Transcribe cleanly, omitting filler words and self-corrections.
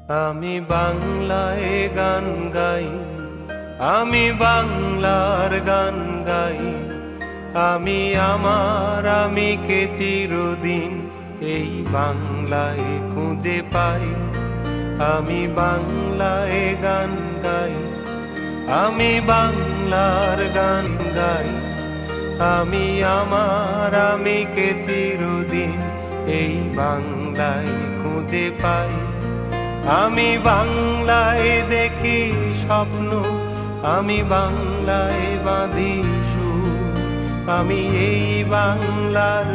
আমি বাংলায় গান গাই, আমি বাংলার গান গাই। আমি আমার আমিকে চিরদিন এই বাংলায় খুঁজে পাই। আমি বাংলায় গান গাই, আমি বাংলার গান গাই। আমি আমার আমিকে চিরদিন এই বাংলায় খুঁজে পাই। আমি বাংলায় দেখি স্বপ্ন, আমি বাংলায় বাঁধি সুর। আমি এই বাংলার